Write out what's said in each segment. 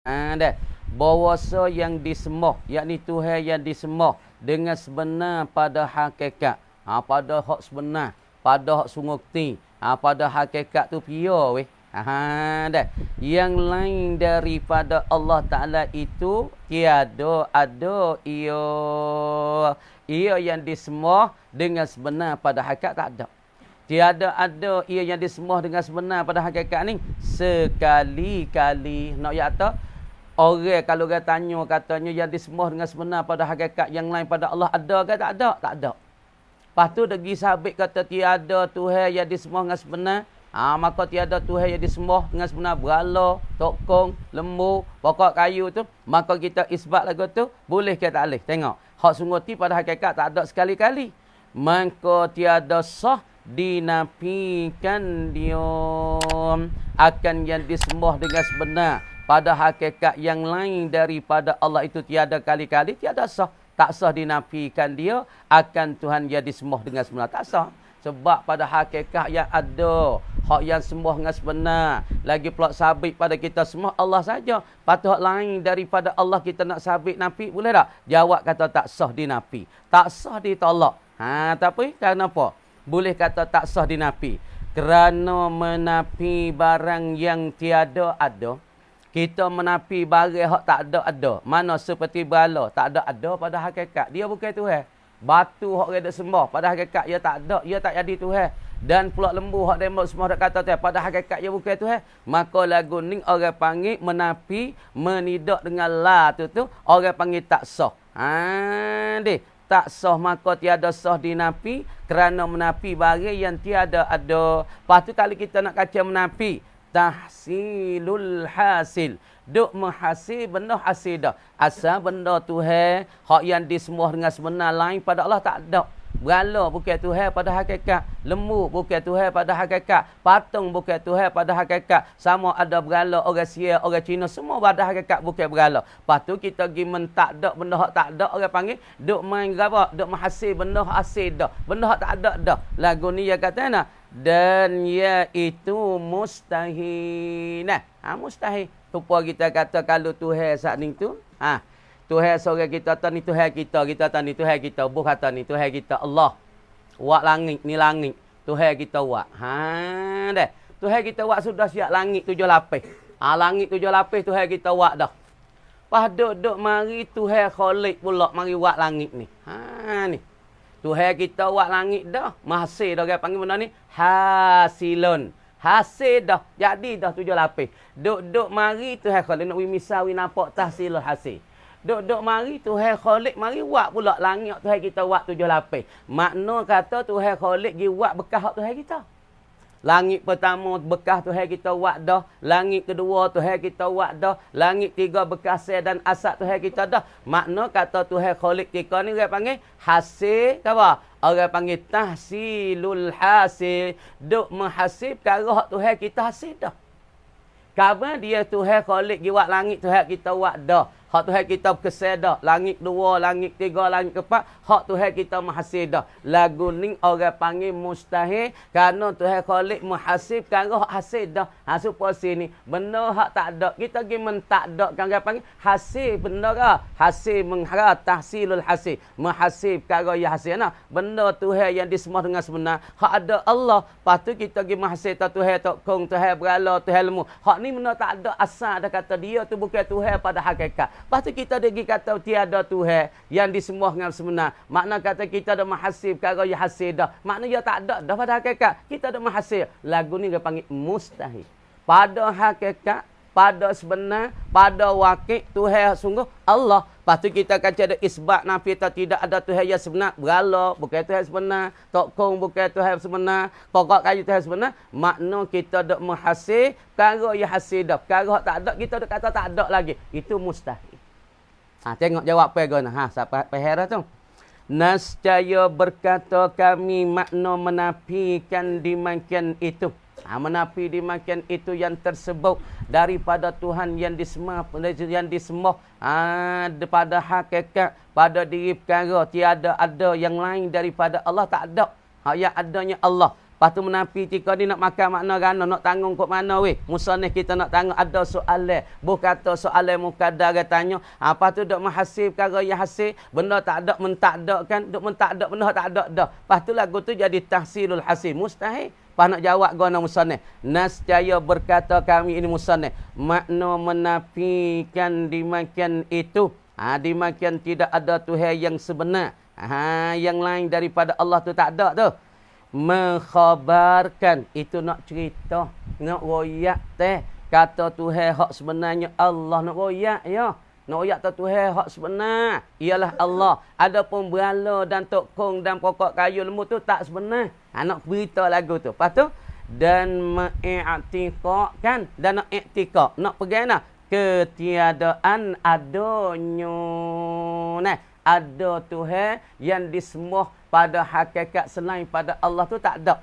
Dah. Bahawasa yang disembah, yakni Tuhan yang disembah dengan sebenar pada hakikat. Pada hak sebenar, pada hak sungguh, pada hakikat tu pia weh. Dah. Yang lain daripada Allah Taala itu tiada ada ia yang disembah dengan sebenar pada hakikat tak ada. Tiada ada ia yang disembah dengan sebenar pada hakikat ni sekali-kali. Nak ya tak? Orang kalau dia tanya katanya yang disembah dengan sebenar pada hakikat yang lain pada Allah ada ke tak ada? Tak ada. Lepas tu degi sabit kata tiada Tuhan yang disembah dengan sebenar. Maka tiada Tuhan yang disembah dengan sebenar berhala, tokong, lembu, pokok kayu tu. Maka kita isbat lagu tu boleh ke tak boleh? Tengok. Hak sungguh pada hakikat tak ada sekali-kali. Maka tiada sah dinafikan dia akan yang disembah dengan sebenar pada hakikat yang lain daripada Allah itu tiada kali-kali, tiada sah. Tak sah dinafikan dia akan Tuhan yang disembah dengan sebenar. Tak sah. Sebab pada hakikat yang ada, hak yang sembah dengan sebenar, lagi pula sabit pada kita semua Allah saja. Patut hak lain daripada Allah kita nak sabit nafi, boleh tak? Jawab kata tak sah dinafi. Tak sah ditolak. Tapi kenapa? Boleh kata tak sah dinafi. Kerana menafi barang yang tiada ada. Kita menafi barang hak tak ada. Mana seperti berhala, tak ada pada hakikat. Dia bukan Tuhan. Batu hak dia sembah, pada hakikat dia tak ada, dia tak jadi Tuhan. Dan pula lembu hak dia sembah dak kata Tuhan, pada hakikat dia bukan Tuhan. Maka lagu ni orang panggil menafi, menidak dengan la tu orang panggil tak sah. Tak sah, maka tiada sah dinafi kerana menafi barang yang tiada ada. Lepas tu kalau kita nak kaca menafi, tahsilul hasil. Duk menghasil benda hasil dah. Asal benda Tuhan, hak yang disembah dengan sebenar lain pada Allah tak ada. Berhala bukan Tuhan pada hakikat. Lembu bukan Tuhan pada hakikat. Patung bukan Tuhan pada hakikat. Sama ada berhala, orang Sia, orang Cina, semua pada hakikat bukan berhala. Lepas tu kita pergi mentakdak benda hak tak ada, orang panggil duk main apa? Duk menghasil benda hak hasil dah. Benda hak tak ada dah. Lagu ni dia kata nah, dan iaitu mustahil. Mustahil. Rupa kita kata kalau Tuhan saat ni tu, Tuhan seorang kita tahu ni Tuhan kita tahu ni Tuhan kita, buh kata ni Tuhan kita Allah. Wak langit ni langit, Tuhan kita wak. Dah. Tuhan kita wak sudah siap langit 7 lapis. Langit 7 lapis Tuhan kita wak dah. Pas duk mari Tuhan Khalik pula mari wak langit ni. Ni. Tuhan kita wak langit dah. Mahasir dah dia panggil benda ni hasilun. Hasil dah. Jadi dah 7 lapis. Duk mari Tuhan Khalik nak misawi nampak tahsilul hasil. Duk mari Tuhan Khalik mari wak pula langit Tuhan kita wak 7 lapis. Makna kata Tuhan Khalik gi wak bekas hak Tuhan kita. Langit pertama bekas Tuhan kita wak dah. Langit kedua Tuhan kita wak dah. Langit tiga bekas sel dan asap Tuhan kita dah. Makna kata Tuhan Khalik kita ni orang panggil hasil apa? Orang panggil tahsilul hasil. Duk menghasil perkara hak Tuhan kita hasil dah. Kerana dia Tuhan Khalik gi wak langit Tuhan kita wak dah. Hak Tuhan kita berkesal dah. Langit 2, langit 3, langit 4. Hak Tuhan kita menghasil dah. Lagu ni orang panggil mustahil. Kerana Tuhan Khalik menghasil perkara hak hasil dah. Supaya sini. Benda hak tak ada. Kita pergi mentakdak. Kan orang panggil hasil benda ke? Hasil mengharap tahsilul hasil. Menghasil perkara yang hasil. Benda Tuhan yang disembah dengan sebenar. Hak ada Allah. Lepas tu kita pergi menghasil Tuhan tokong, Tuhan berhala, Tuhan lembu. Hak ni benda tak ada asal. Ada kata dia tu bukan Tuhan pada hakikat. Lepas tu kita pergi kata tiada Tuhan yang disembah dengan sebenar. Makna kata kita dah menghasil perkara yang hasil dah. Makna dia tak ada dah pada hakikat. Kita dah menghasil. Lagu ni dia panggil mustahil. Pada hakikat, pada sebenar, pada wakil Tuhan sungguh Allah. Lepas tu kita kata ada isbat nafi tidak ada Tuhan yang sebenar. Berhala bukan Tuhan sebenar. Tokong bukan Tuhan sebenar. Pokok kayu Tuhan sebenar. Makna kita dah menghasil perkara yang hasil dah. Perkara tak ada kita dah kata tak ada lagi. Itu mustahil. Tengok jawab pegang. Siapa pehera tu? Nascaya berkata kami makna menafikan dimakan itu. Menafi dimakan itu yang tersebut daripada Tuhan yang disembah pada hakikat pada diri perkara tiada ada yang lain daripada Allah tak ada. Yang adanya Allah. Lepas tu menapi tika ni nak makan makna gana, nak tanggung kok mana weh. Musannif kita nak tanggung ada soalan. Bukan kata soalan mukaddar dia tanya. Lepas tu dok mahasib perkara yang hasil. Benda tak ada, mentak ada kan. Dok mentak ada, benda tak ada dah. Lepas tu lagu tu jadi tahsilul hasil. Mustahil. Lepas nak jawab gana musannif. Nascaya berkata kami ini musannif. Makna menafikan dimakan itu. Dimakan tidak ada Tuhan yang sebenar. Yang lain daripada Allah tu tak ada tu. Mengkhabarkan itu nak cerita, nak royak teh kata Tuhan hak sebenarnya Allah, nak royak ya, nak royak tu Tuhan hak sebenar ialah Allah. Adapun berhala dan tokong dan pokok kayu lembu tu tak sebenar. Nak berita lagu tu. Lepas tu dan mengiktikadkan dan nak iktikad, nak pegang nah ketiadaan adanya. Nah, ada Tuhan yang disembah pada hakikat selain pada Allah tu tak ada.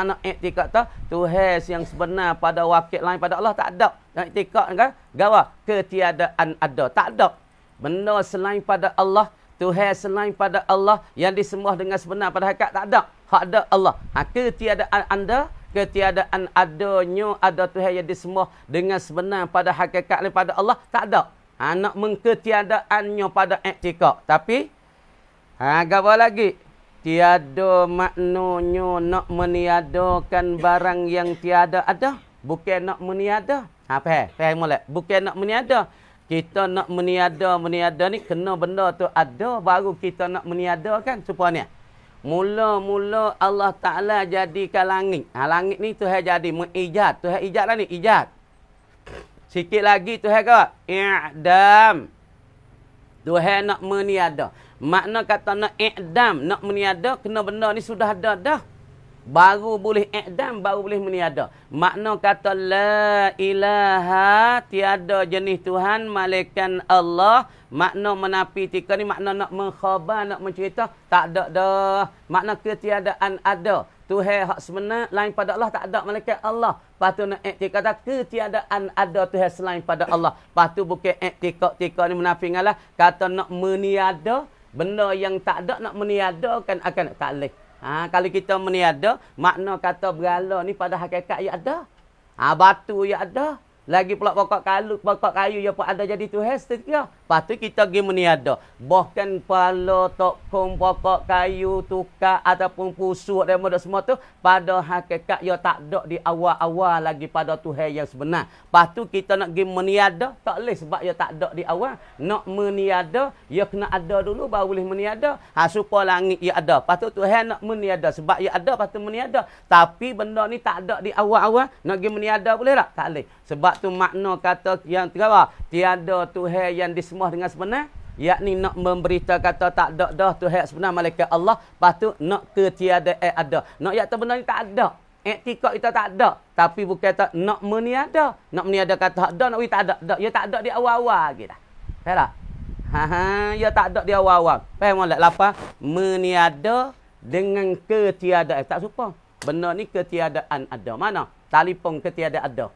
Nak iktikad tu Tuhan yang sebenar pada wakil lain pada Allah tak ada. Nak iktikad kan? Gawa ketiadaan ada. Tak ada. Benda selain pada Allah, Tuhan selain pada Allah yang disembah dengan sebenar pada hakikat tak ada. Hak ada Allah. Ketiadaan anda, ketiadaan adanya ada Tuhan yang disembah dengan sebenar pada hakikat lain pada Allah tak ada. Nak mengketiadaannya pada iktikad. Tapi apa lagi? Tiada maknanya nak meniadakan barang yang tiada ada. Bukan nak meniada. Faham mulai? Bukan nak meniada. Kita nak meniada ni kena benda tu ada baru kita nak meniadakan. Supaya mula-mula Allah Ta'ala jadikan langit. Langit ni Tuhan jadi mengijad. Tuhan ijad lah ni, ijad. Sikit lagi Tuhan kata, i'dam. Tuhan nak meniada. Makna kata nak i'dam, nak meniada, kena benda ni sudah ada dah. Baru boleh i'dam, baru boleh meniada. Makna kata la ilaha, tiada jenis Tuhan malaikat Allah. Makna menapi tika ni makna nak mengkhabar, nak mencerita, tak ada dah. Makna ketiadaan ada. Tuhan hak sebenar lain pada Allah tak ada malaikat Allah. Lepas tu nak iktikad kata ketiadaan ada Tuhan selain pada Allah. Lepas tu bukan iktikad tika ni menafi ngalah kata nak meniada benda yang tak ada, nak meniadakan akan tak boleh. Kalau kita meniada makna kata berhala ni pada hakikat ia ada. Batu ia ada. Lagi pula pokok kayu yang pun ada jadi Tuhan setia. Lepas tu kita pergi meniada. Bahkan pala tokong pokok kayu, tukar ataupun pusuk dan semua tu pada hakikat ia tak ada di awal-awal lagi pada Tuhan yang sebenar. Lepas tu kita nak pergi meniada tak boleh sebab ia tak ada di awal. Nak meniada ia kena ada dulu baru boleh meniada. Supaya langit ia ada. Lepas tu Tuhan nak meniada sebab ia ada lepas tu meniada. Tapi benda ni tak ada di awal-awal nak pergi meniada boleh tak? Tak boleh. Sebab tu makna kata yang terang tiada Tuhan yang disembah dengan sebenar, yakni nak memberita kata tak ada dah Tuhan sebenar malaikat Allah. Lepas tu nak ketiadaan ada. Nak yakta benda ni tak ada. Iktikad kita tak ada. Tapi bukan tak nak meniada. Nak meniada kata ada, nak tak ada. Ia tak ada di awal-awal kita. Faham tak? Ia tak ada di awal-awal. Faham tak? Lapa meniada dengan ketiadaan. Tak serupa. Benda ni ketiadaan ada. Mana? Telefon ketiadaan ada.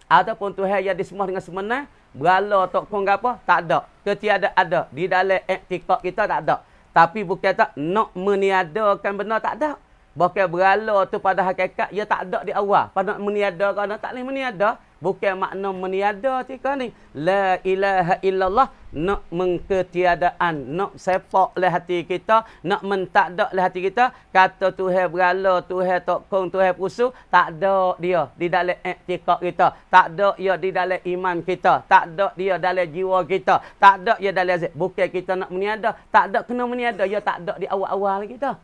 Ataupun Tuhan yang disembah dengan sebenar, berhala tokong apa? Tak ada. Ketiada ada. Di dalam iktikad kita tak ada. Tapi bukan tak nak meniadakan benda tak ada. Bukan berhala tu pada hakikat, ia tak ada di awal. Pada nak meniadakan, tak boleh meniada. Bukan makna meniada tika ni. La ilaha illallah. Nak mengketiadaan. Nak sepak oleh hati kita. Nak mentakdak oleh hati kita. Kata Tuhan berhala, Tuhan tokong, Tuhan pusuh. Tak ada dia di dalam iktikad kita. Tak ada dia di dalam iman kita. Tak ada dia dalam jiwa kita. Tak ada dia dalam zat. Bukan kita nak meniada. Tak ada kena meniada. Dia tak ada di awal-awal kita.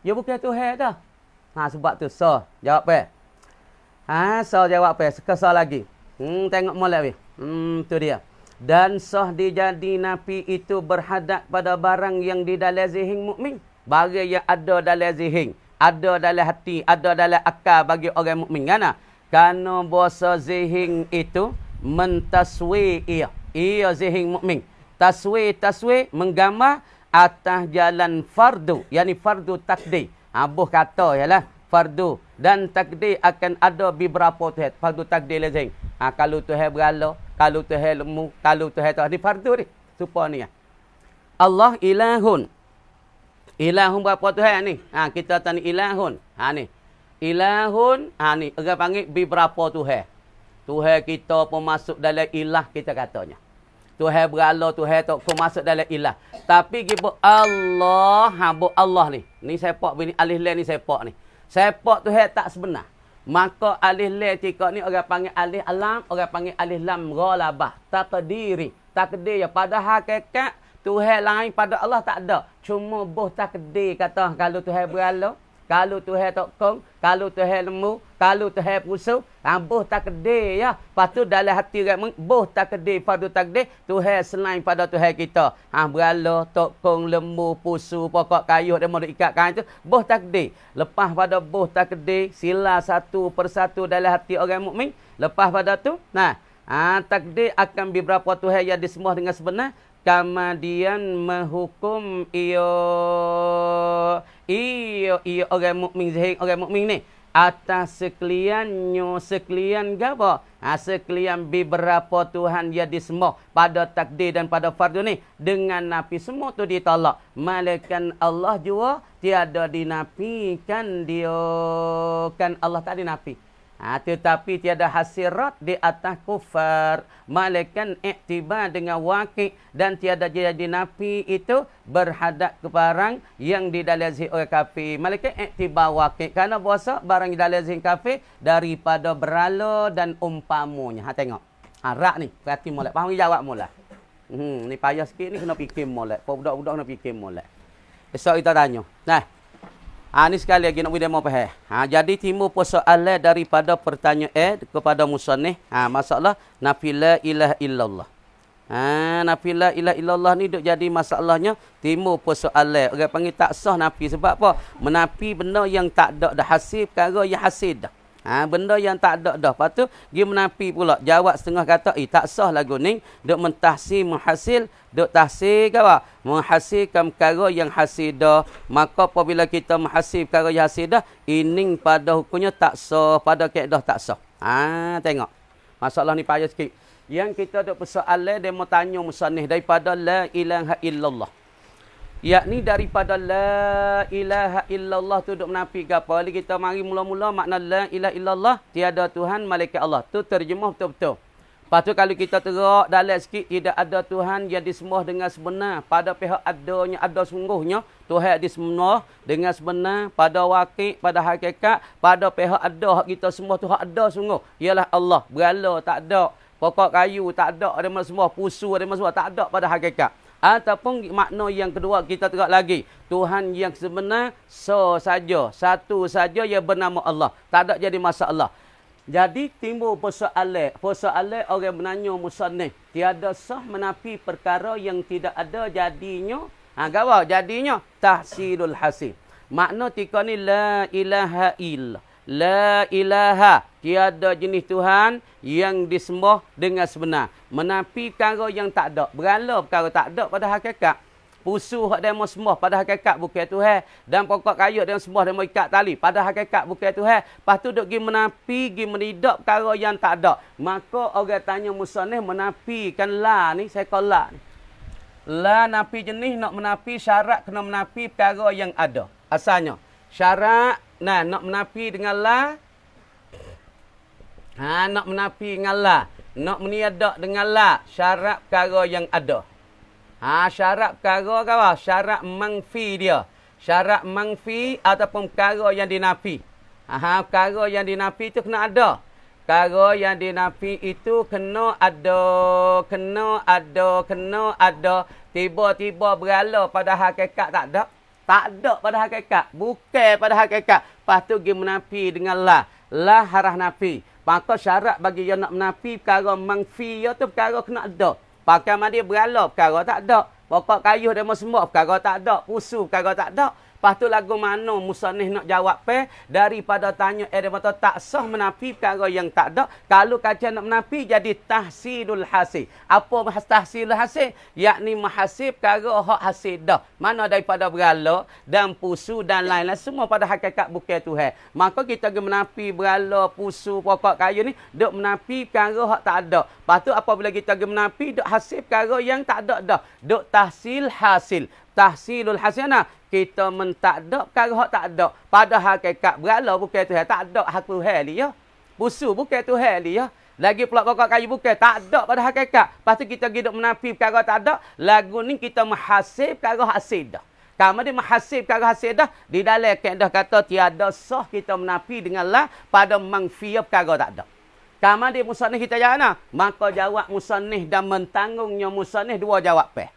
Dia bukan Tuhan dah. Sebab tu so. Jawab apa? So jawab apa? Sekesal lagi. Tengok molek weh. Tu dia. Dan sah dijadi Nabi itu berhadap pada barang yang di dalam zihin mukmin. Barang yang ada dalam zihin. Ada dalam hati. Ada dalam akal bagi orang mukmin. Kerana bahasa zihin itu mentaswi ia. Ia zihin mukmin. Taswi menggambar atas jalan fardu. Yani fardu takdir. Abuh kata ialah fardu dan takdir akan ada beberapa Tuhan. Fardu takdir lazim. Kalau Tuhan berhala, kalau Tuhan lemu, kalau Tuhan tak. Ini fardu ni. Supaya ni. Allah ilahun. Ilahun berapa Tuhan ni? Kita tanya ilahun. Ni. Ilahun, ni orang panggil beberapa Tuhan. Tuhan kita pun masuk dalam ilah kita katanya. Tuhan berala, Tuhan tak pun masuk dalam ilah. Tapi kita Allah, Allah ni. Ni sepak bini alif lam ni sepak ni. Sepak Tuhan tak sebenar. Maka alif lam tika ni orang panggil alif alam, orang panggil alif lam ghalabah. Takdiri. Takdir ya pada hakikat Tuhan lain pada Allah tak ada. Cuma boh takdir kata kalau Tuhan berala, kalau Tuhan tokong, kalau Tuhan lemu, kalau Tuhan pusuh, boh takdir ya. Lepas tu dalam hati orang boh takdir pada takdir Tuhan selain pada Tuhan kita. Berala, tokong, lemu, pusuh, pokok kayu dia mau ikat kain tu, boh takdir. Lepas pada boh takdir, sila satu persatu dalam hati orang mukmin. Lepas pada tu, takdir akan beberapa Tuhan yang disemua dengan sebenar. Kemudian menghukum iyo orang mukmin zahir orang mukmin ni atas sekalian gapo sekalian beberapa Tuhan yang disemua pada takdir dan pada fardu ni dengan nafi semua tu ditolak malaikat Allah jua tiada dinafikan dia kan Allah tak dinafi. Tetapi tiada hasirat di atas kufar. Malaikat iktibar dengan wakil dan tiada jadi nafi itu berhadap ke barang yang didalazhi oleh kafir. Malaikat iktibar wakil. Kerana puasa barang yang didalazhi kafir daripada berala dan umpamunya. Tengok. Rak ni. Perhati molek. Faham jawab molek. Ni payah sikit ni kena fikir molek. Budak-budak kena fikir molek. Besok kita tanya. Ni sekali lagi nak demo faham. Jadi timbul persoalan daripada pertanyaan kepada musannif. Masalah nafi la ilaha illallah. Nafi la ilaha illallah ni duk jadi masalahnya timbul persoalan. Orang panggil tak sah nafi sebab apa? Menafi benda yang tak ada dah hasil perkara yang hasil dah. Benda yang tak ada dah. Lepas tu dia menafi pula. Jawab setengah kata, tak sah lagu ni. Duk mentahsil menghasil. Duk tahsil ke apa? Menghasilkan perkara yang hasil dah. Maka apabila kita menghasil perkara yang hasil dah, ini pada hukumnya tak sah. Pada kaedah tak sah. Tengok. Masalah ni payah sikit. Yang kita duk persoalan, dia mau tanya musannif daripada la ilaha illallah. Yakni daripada la ilaha illallah tu duk menafi ke apa? Jadi kita mari mula-mula makna la ilaha illallah, tiada Tuhan malaikat Allah. Tu terjemah betul-betul. Lepas tu kalau kita terak dalam sikit, tidak ada Tuhan yang disembah dengan sebenar. Pada pihak adanya, ada sungguhnya. Tuhan disembah dengan sebenar. Pada wakil, pada hakikat. Pada pihak ada, hak kita semua tu hak ada sungguh. Ialah Allah. Berala tak ada. Pokok kayu tak ada. Ada semua. Pusu ada semua. Tak ada pada hakikat. Ataupun makna yang kedua kita terak lagi. Tuhan yang sebenar saja. Satu saja yang bernama Allah. Tak ada jadi masalah. Jadi timbul persoalan. Persoalan orang menanya musannif. Tiada sah menafi perkara yang tidak ada jadinya. Gawa jadinya tahsilul hasil. Makna tika ni la ilaha illallah. La ilaha. Tiada jenis Tuhan yang disembah dengan sebenar. Menafi perkara yang tak ada. Berala perkara tak ada pada hakikat. Pusuh dia mau sembah pada hakikat bukan Tuhan. Dan pokok kayu dia sembah dia mau ikat tali. Pada hakikat bukan Tuhan. Lepas tu duk pergi menafi, pergi menidak perkara yang tak ada. Maka orang tanya musannif menafikan la ni. Saya call la ni. La nafi jenis nak menafi syarat kena menafi perkara yang ada. Asalnya. Syarat nak menafi dengan la. Nak menafi dengan la. Nak meniadak dengan la. Syarat perkara yang ada. Syarat perkara ke apa? Syarat mangfi dia. Syarat mangfi ataupun perkara yang dinafi. Perkara yang dinafi itu kena ada. Perkara yang dinafi itu kena ada. Kena ada. Tiba-tiba berala pada hakikat tak ada. Tak ada pada hakikat. Bukan pada hakikat. Lepas tu pergi menafi dengan la. La harah nafi. Maka syarat bagi yang nak menafi perkara mangfi itu perkara kena ada. Pakai mandi berala perkara tak ada. Pokok kayu dia mau sembah perkara tak ada. Pusu perkara tak ada. Lepas tu lagu mana musannif nak jawab daripada tanya dia kata tak sah menafi perkara yang tak ada. Kalau kajian nak menafi jadi tahsilul hasil. Apa tahsilul hasil? Yakni mahasib perkara hak hasil dah. Mana daripada berala dan pusu dan lain-lain semua pada hakikat bukan Tuhan. Maka kita pergi menafi berala, pusu, pokok kayu ni duk menafi perkara hak tak ada. Lepas tu apabila kita pergi menafi duk hasil perkara yang tak ada dah. Duk tahsil hasil. tahsilul hasanah. Kita mentakdak perkara hak tak ada. Pada hakikat berala bukan Tuhan. Tak ada hak Tuhan dia. Pusu bukan Tuhan dia. Lagi pula pokok kayu bukan. Tak ada pada hakikat. Lepas tu kita hidup menafi perkara tak ada. Lagu ni kita menghasib perkara hasil dah. Kamu dia menghasib perkara hasil dah. Di dalam kaedah kata tiada sah kita menafi dengan lah pada mangfiyah perkara tak ada. Kamu dia musannih kita jawab. Maka jawab musannih dan mentanggungnya musannih dua jawab peh.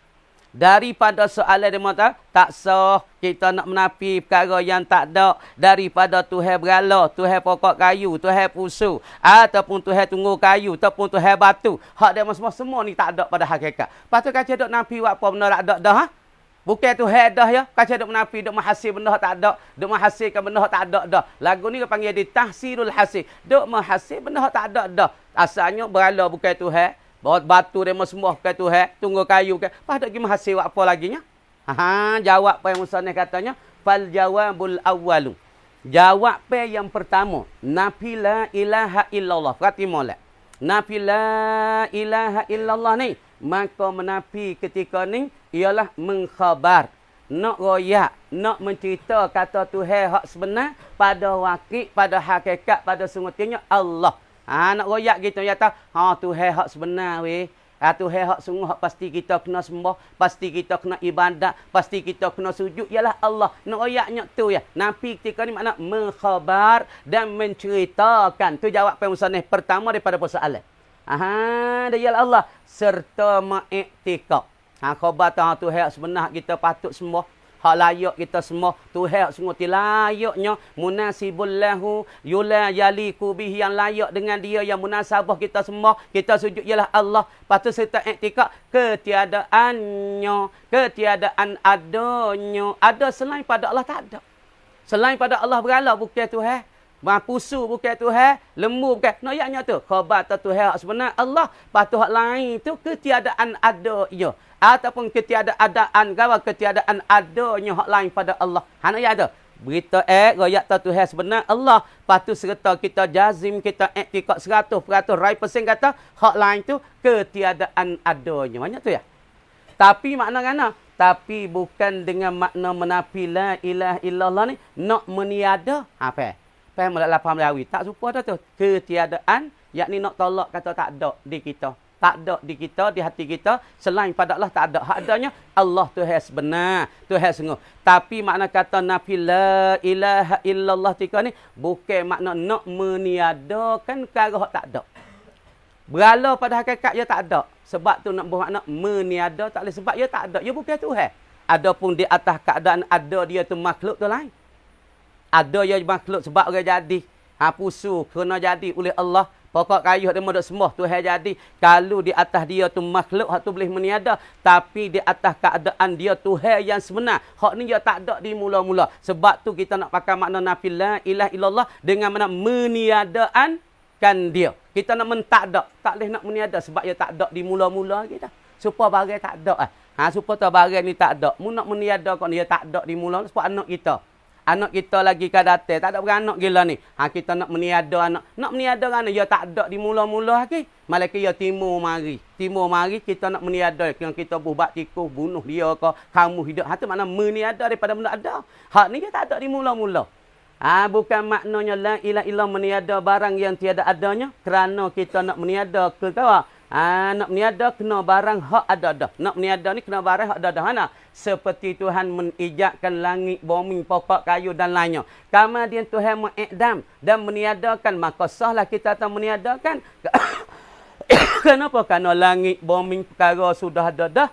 Daripada soalan dia mata, tak sah kita nak menafi perkara yang tak ada daripada Tuhan berala, Tuhan pokok kayu, Tuhan pusu, ataupun Tuhan tunggu kayu, ataupun Tuhan batu. Hak dia semua ni tak ada pada hakikat. Lepas tu kacau duk nafi buat apa benda tak ada dah, ha? Bukan Tuhan dah ya. Kacau duk menafi, duk menghasil benda tak ada, duk menghasilkan benda tak ada dah. Lagu ni dia panggil dia tahsilul hasil. Duk menghasil benda tak ada dah. Asalnya berala bukan Tuhan. Bawa batu dia semua bukan Tuhan, tunggu kayu kan. Lepas tu pergi hasil apa lagi nya? Jawab apa yang musannif katanya, fal jawabul awwalu. Jawab apa yang pertama, nafi la ilaha illallah. Perhati molek. Nafi la ilaha illallah ni, maka menafi ketika ni ialah mengkhabar, nak royak, nak mencerita kata Tuhan hak sebenar pada wakil, pada hakikat, pada sungguhnya Allah. Nak royak gitu ya tahu. Tuhan hak sebenar weh. Tuhan hak sungguh hak pasti kita kena sembah, pasti kita kena ibadat, pasti kita kena sujud ialah Allah. Nak royaknya tu ya. Nafi ketika ni makna mengkhabar dan menceritakan. Tu jawab musannif pertama daripada persoalan. Dia ialah Allah serta mengiktikad. Khabar tu Tuhan hak sebenar kita patut sembah. Hak layak kita semua. Tuhan sungguh layaknya. Munasibul lahu. Yula yaliku bihi. Yang layak dengan dia. Yang munasabah kita semua. Kita sujud ialah Allah. Lepas tu serta iktikad. Ketiadaannya. Ketiadaan adanya. Ada selain pada Allah tak ada. Selain pada Allah berala bukan Tuhan. Pusu bukan Tuhan. Lembu bukan. Noyaknya tu. Khabar tu Tuhan sebenar Allah. Lepas tu hak lain tu. Ketiadaan ada ia. Ataupun ketiadaan gawa ketiadaan adanya hak lain pada Allah. Hana ya ada. Berita royak tu Tuhan sebenar Allah. Lepas tu serta kita jazim, kita iktikad 100%, 100% kata hak lain tu ketiadaan adanya. Banyak tu ya. Tapi makna kana? Tapi bukan dengan makna menafi la ilaha illallah ni nak meniada. Faham? Faham tak lapang Melawi? Tak serupa dah tu. Ketiadaan yakni nak tolak kata tak ada di kita. Tak ada di kita, di hati kita. Selain pada Allah tak ada. Hak adanya Allah Tuhan sebenar. Tuhan sungguh. Tapi makna kata nafi la ilaha illallah tika ni. Bukan makna nak meniadakan perkara hak tak ada. Berala pada hakikat ia tak ada. Sebab tu nak bermakna meniada tak boleh. Sebab ia tak ada. Ia bukan Tuhan. Adapun di atas keadaan ada dia tu makhluk tu lain. Ada yang makhluk sebab orang jadi. Pusu kena jadi oleh Allah. Pokok kayu dia mau sembah Tuhan jadi. Kalau di atas dia tu makhluk hak tu boleh meniada, tapi di atas keadaan dia Tuhan yang sebenar. Hak ni dia tak ada di mula-mula. Sebab tu kita nak pakai makna nafi la ilaha illallah dengan makna meniadaan kan dia. Kita nak mentak ada, tak boleh nak meniada sebab dia tak ada di mula-mula kita. Supaya barang tak ada supaya barang ni tak ada. Mu nak meniada kau dia tak ada di mula sebab anak kita. Anak kita lagi kan datang. Tak ada beranak gila ni. Kita nak meniada anak. Nak meniada kan dia tak ada di mula-mula lagi. Malaikat dia timur mari. Timur mari kita nak meniada. Kita buat tikus, bunuh dia ke. Kamu hidup. Itu makna meniada daripada benda ada. Hak ni dia tak ada di mula-mula. Bukan maknanya la ilaha illallah meniada barang yang tiada adanya. Kerana kita nak meniada ke kawan. Nak meniada kena barang hak ada dah. Nak meniada ni kena barang hak ada dah. Seperti Tuhan mengijakkan langit, bumi, pokok kayu dan lainnya. Kemudian Tuhan mengikdam dan meniadakan. Maka sahlah kita tak meniadakan. Kenapa? Kerana langit, bumi, perkara sudah ada dah.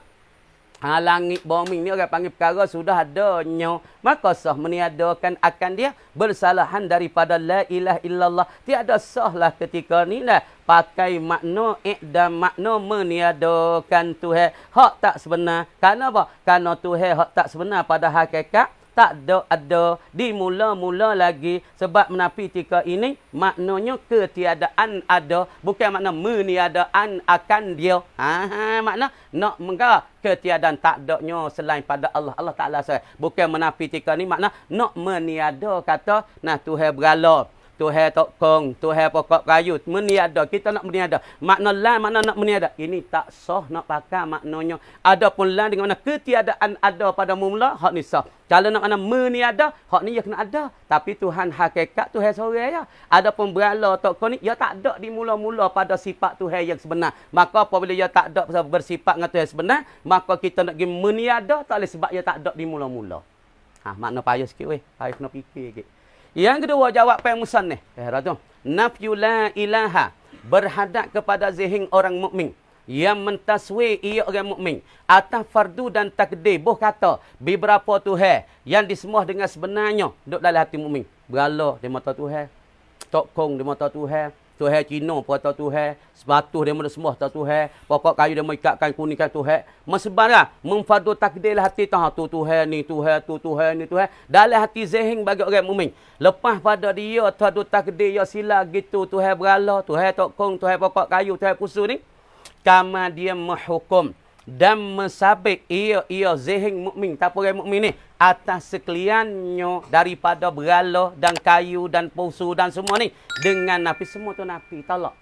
Langit, bumi ni orang panggil perkara sudah adanya. Maka sah meniadakan akan dia bersalahan daripada la ilaha illallah. Tiada sahlah ketika ni lah. Pakai makna dan makna meniadakan Tuhan. Hak tak sebenar. Kenapa? Kerana Tuhan hak tak sebenar pada hakikat. Tak ada di mula-mula lagi. Sebab menafi tika ini maknanya ketiadaan ada. Bukan makna meniadaan akan dia. Makna nak mengkata ketiadaan tak adanya selain pada Allah. Allah Ta'ala saya. Bukan menafi tika ni makna nak meniada kata nah Tuhan berala. Tuhan tokong, Tuhan pokok kayu, meniada. Kita nak meniada. Makna la, makna nak meniada. Ini tak sah nak pakai maknanya. Adapun la dengan makna ketiadaan ada pada mula, hak ni sah. Kalau nak makna meniada, hak ni ya kena ada. Tapi Tuhan hakikat, Tuhan seorang ya. Adapun berala tokong ni, ya tak ada di mula-mula pada sifat Tuhan yang sebenar. Maka apabila ya tak ada bersifat dengan Tuhan sebenar, maka kita nak pergi meniada, tak boleh sebab ya tak ada di mula-mula. Makna payah sikit weh. Payah kena fikir sikit. Yang kedua jawab pemusan ni. Ratu. Nafyu la ilaha. Berhadap kepada zihing orang mukmin yang mentaswi ia orang mukmin atas fardu dan takdir. Boh kata beberapa Tuhan yang disembah dengan sebenarnya duduk dalam hati mukmin. Berala di mata Tuhan. Tokong di mata Tuhan. Tuhan Cina pun tahu Tuhan. Sebatu dia mahu semua tahu Tuhan. Pokok kayu dia mahu ikatkan kuningkan Tuhan. Mesebarlah. Memfardu takdirlah hati tahu. Tu Tuhan ni, Tuhan, tu Tuhan ni, Tuhan. Dalam hati zihing bagi orang mukmin. Lepas pada dia fardu takdir ya sila gitu. Tuhan berala, Tuhan tokong, Tuhan pokok kayu, Tuhan pusu ni. Kama dia menghukum dan mensabit ia zihing mukmin, tak orang mukmin ni atas sekaliannya daripada berala dan kayu dan pusu dan semua ni dengan nafi, semua tu nafi tolak.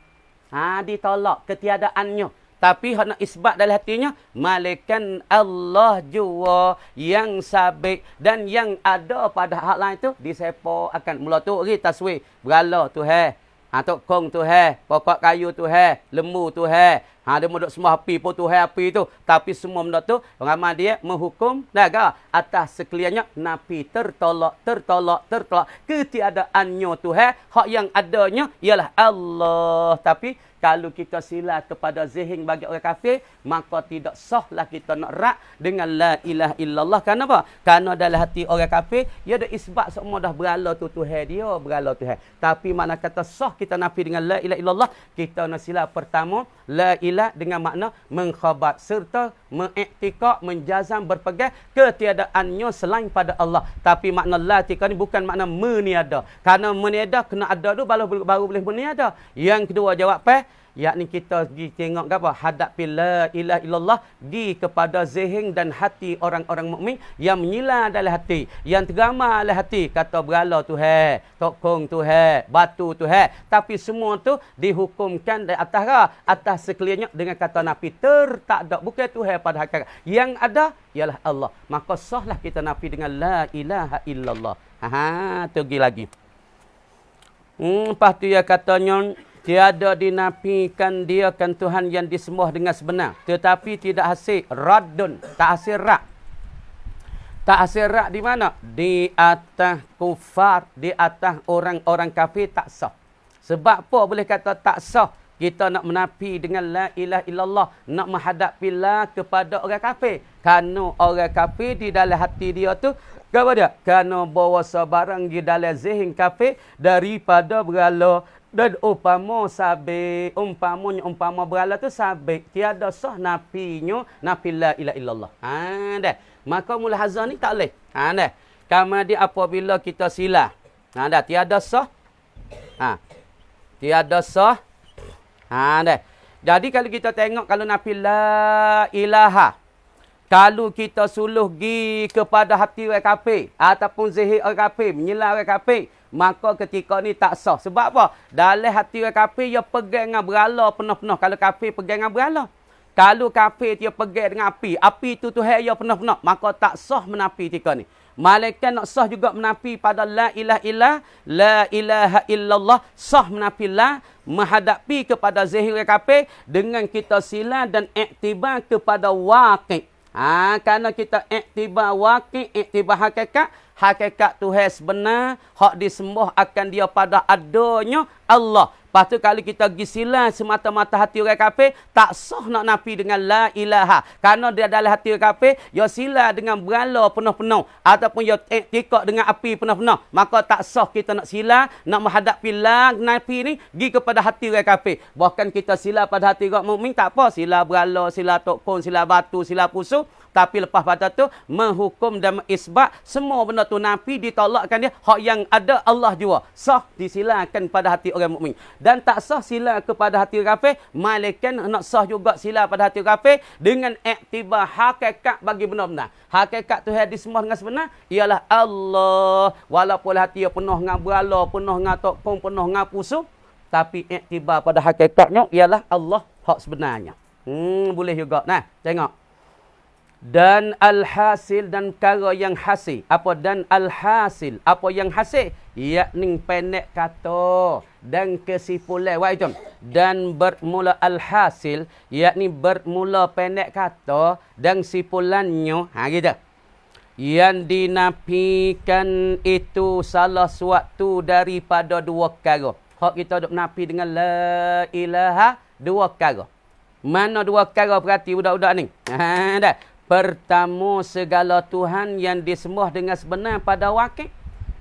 Ditolak ketiadaannya. Tapi hak nak isbat dalam hatinya, malaikat Allah jua yang sabit dan yang ada pada hak lain tu disepa akan mula tu ri taswir berala Tuhan. Tokong Tuhan, pokok kayu Tuhan, lembu Tuhan. Dia duduk semua api pun Tuhan api tu. Tapi semua benda tu, ramai dia menghukum naga atas sekaliannya napi tertolak. Ketiadaannya Tuhan, hak yang adanya ialah Allah. Tapi kalau kita sila kepada zihing bagi orang kafir, maka tidak sahlah kita nak rak dengan la ilaha illallah. Kenapa? Kerana dalam hati orang kafir, dia ada isbat semua dah berala tu Tuhan dia, berala Tuhan. Tapi mana kata sah kita nafi dengan la ilaha illallah, kita nak sila pertama, la ilah dengan makna mengkhabar serta mengiktikad, menjazam, berpegang ketiadaannya selain pada Allah. Tapi makna la tika ni bukan makna meniada. Kerana meniada kena ada tu baru boleh meniada. Yang kedua jawab yakni kita tengok apa? Hadapi la ilaha illallah di kepada zihing dan hati orang-orang mukmin yang menyila dalam hati, yang tergama dalam hati, kata berala Tuhan, tokong Tuhan, batu Tuhan. Tapi semua tu dihukumkan dari atas sekaliannya dengan kata nafi tak ada, bukan Tuhan pada hakikat. Yang ada ialah Allah. Maka sahlah kita nafi dengan la ilaha illallah. Tu lagi. Lepas tu ya katanya tiada dinafikan dia kan Tuhan yang disembah dengan sebenar. Tetapi tidak hasil radun. Tak hasil rak. Tak hasil rak di mana? Di atas kufar. Di atas orang-orang kafir tak sah. Sebab apa boleh kata tak sah? Kita nak menafi dengan la ilaha illallah. Nak menghadapi la kepada orang kafir. Kerana orang kafir di dalam hati dia tu, apa dia? Kerana bawa sebarang di dalam zihing kafir daripada berala. Dan umpama berala tu sabit, tiada sah nafinya, nafi la ilaha illallah. Dah. Maka mulahazah ni tak boleh. Dah. Kemudian apabila kita sila. Dah, tiada sah. Tiada sah. Dah. Jadi kalau kita tengok kalau nafi la ilaha, kalau kita suluh gi kepada hati orang kafir ataupun zahir orang kafir, menyela orang kafir, maka ketika ni tak sah. Sebab apa? Dalam hati orang kafir, dia pegang dengan berala penuh-penuh. Kalau kafir pegang dengan berala. Kalau kafir dia pegang dengan api tu Tuhan dia penuh-penuh, maka tak sah menafi ketika ni. Malaikat nak sah juga menafi pada la ilaha illallah, sah menafi la, menghadapi kepada zahir orang kafir dengan kita sila dan iktibar kepada waqi'. Kerana kita iktibar waqi', iktibar hakikat Tuhan sebenar, hak disembah akan dia pada adanya Allah. Lepas tu kalau kita gisilah semata-mata hati orang kafir, tak sah nak nafi dengan la ilaha. Kerana dia dalam hati orang kafir, dia sila dengan berala penuh-penuh. Ataupun dia iktikad dengan api penuh-penuh. Maka tak sah kita nak sila, nak menghadapi la nafi ni, pergi kepada hati orang kafir. Bahkan kita sila pada hati orang mukmin tak apa. Sila berala, sila tokon, sila batu, sila pusuh. Tapi lepas pada tu menghukum dan mengisbat semua benda tu nafi ditolakkan dia. Hak yang ada Allah jua. Sah disilakan pada hati orang mukmin. Dan tak sah sila kepada hati kafir, malaikat nak sah juga sila pada hati kafir dengan iktibar hakikat bagi benar-benar. Hakikat Tuhan disembah dengan sebenar ialah Allah. Walaupun hati dia penuh dengan berala, penuh dengan tokong, penuh dengan pusu, tapi iktibar pada hakikatnya ialah Allah hak sebenarnya. Boleh juga. Nah, tengok. Dan alhasil dan perkara yang hasil. Apa dan alhasil? Apa yang hasil? Yakni pendek kata dan kesimpulan. Wahai jom. Dan bermula alhasil, yakni bermula pendek kata dan simpulannya. Gitu. Yang dinafikan itu salah suatu daripada dua perkara. Hak kita duk nafi dengan la ilaha, dua perkara. Mana dua perkara perhati budak-budak ni? Dah. Pertama, segala Tuhan yang disembah dengan sebenar pada wakil.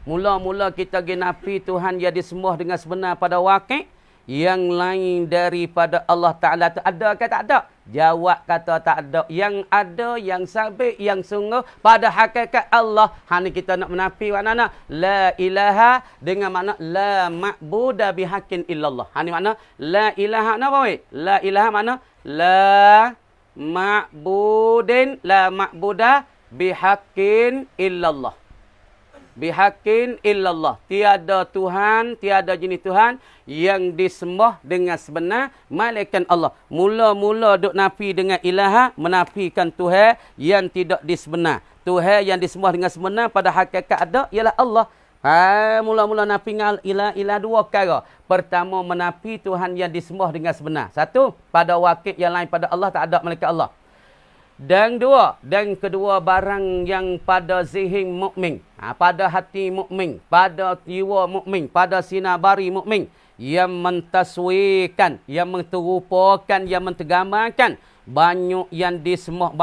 Mula-mula kita nafi Tuhan yang disembah dengan sebenar pada wakil. Yang lain daripada Allah Ta'ala tu ada ke tak ada? Jawab kata tak ada. Yang ada, yang sabit, yang sungguh pada hakikat Allah. Ni kita nak menafi makna la ilaha dengan makna la ma'buda bihaqqin illallah. Ni makna la ilaha apa weh? La ilaha makna la ma'budin, la ma'buda bihaqqin illallah. Bihaqqin illallah. Tiada Tuhan, tiada jenis Tuhan yang disembah dengan sebenar melainkan Allah. Mula-mula duk nafi dengan ilaha, menafikan Tuhan yang tidak disebenar. Tuhan yang disembah dengan sebenar pada hakikat ada ialah Allah. Mula-mula nafi dengan ilah dua perkara. Pertama, menafi Tuhan yang disembah dengan sebenar. Satu, pada wakil yang lain pada Allah tak ada melainkan Allah. Dan kedua barang yang pada zihing mukmin, pada hati mukmin, pada jiwa mukmin, pada sinabari mukmin yang mentaswikan, yang menterupakan, yang mentergambarkan banyak yang disembah,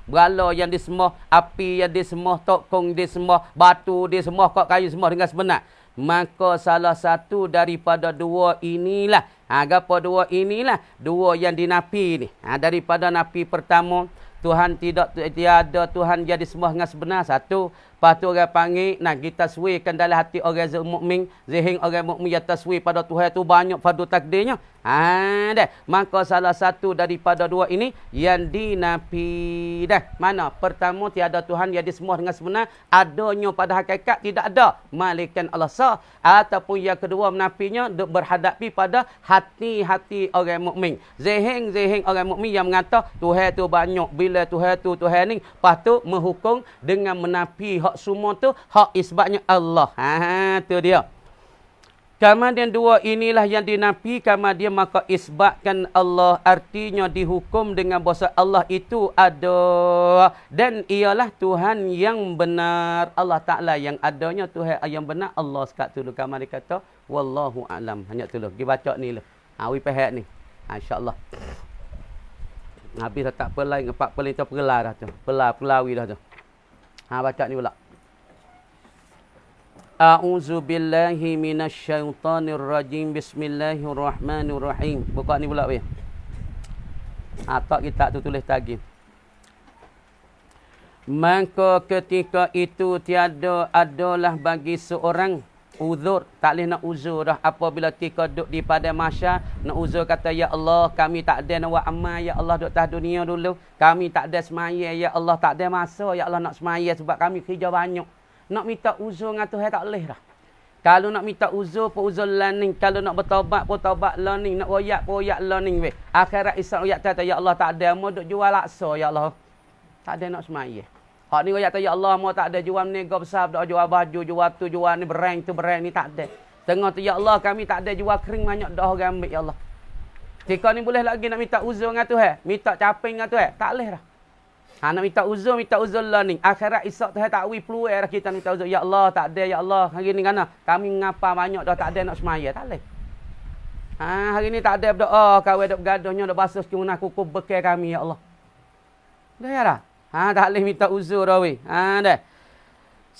berala yang disembah, api yang disembah, tokong disembah, batu disembah, kok kayu semua dengan sebenar. Maka salah satu daripada dua inilah, apa dua inilah? Dua yang dinafi ni. Daripada nafi pertama, Tuhan tiada Tuhan yang disembah dengan sebenar. Satu. Lepas tu orang panggil, nak kita taswirkan dalam hati orang mukmin, zihing orang mukmin yang taswir pada Tuhan tu banyak fardu takdirnya. Dah. Maka salah satu daripada dua ini yang dinafi dah. Mana? Pertama, tiada Tuhan yang disembah dengan sebenar. Adanya pada hakikat tidak ada. Melainkan Allah sah. Ataupun yang kedua menafinya berhadapi pada hati-hati orang mukmin. Zihing orang mukmin yang mengata Tuhan tu banyak. Bila Tuhan tu Tuhan ni. Lepas tu menghukum dengan menafi hak semua tu, hak isbatnya Allah. Tu dia. Kemudian dua inilah yang dinafi, kemudian maka isbatkan Allah, artinya dihukum dengan bahasa Allah itu ada dan ialah Tuhan yang benar. Allah Ta'ala yang adanya, Tuhan yang benar. Allah sekat dulu. Kemudian dia kata wallahu a'lam. Hanya dulu. Pergi baca ni lah. Wi pahak ni. InsyaAllah. Habis dah tak apa lain. 4 pelintah pergelar dah tu. Pelawi dah tu. Baca ni pula. A'udzu billahi minasyaitonir rajim. Bismillahirrahmanirrahim. Buka ni pula weh. Tak kita tu tulis tagi. Maka ketika itu tiada adalah bagi seorang uzur, tak boleh nak uzur dah apabila ketika duduk di pada masyar nak uzur kata ya Allah kami tak ada nak buat amal ya Allah duduk atas dunia dulu, kami tak ada semaya ya Allah, tak ada masa ya Allah nak semaya sebab kami kerja banyak. Nak minta uzur dengan Tuhan tak boleh dah. Kalau nak minta uzur pun uzur learning, kalau nak bertaubat pun taubat learning, nak royak pun royak learning weh. Akhirat isyak royak kata ya Allah tak ada mau duk jual laksa ya Allah. Tak ada nak semaya. Hak ni royak kata ya Allah mau tak ada jual niaga besar, dak jual baju, jual tu, jual ni berang tu berang ni tak ada. Tengok tu ya Allah kami tak ada jual kering banyak dah orang ambil ya Allah. Ketika ni boleh lagi nak minta uzur dengan Tuhan, minta caping dengan Tuhan, tak boleh dah. Nak minta uzur learning. Akhirat isyak Tuhan tak wi peluang dah kita minta uzur. Ya Allah tak ada ya Allah. Hari ni kana kami ngapa banyak dah tak ada nak semaya, tak boleh. Hari ni tak ada berdoa, kau dok gaduhnya dok basuh cunah kuku bekal kami ya Allah. Dah ya dah. Tak boleh minta uzur dah weh. Dah.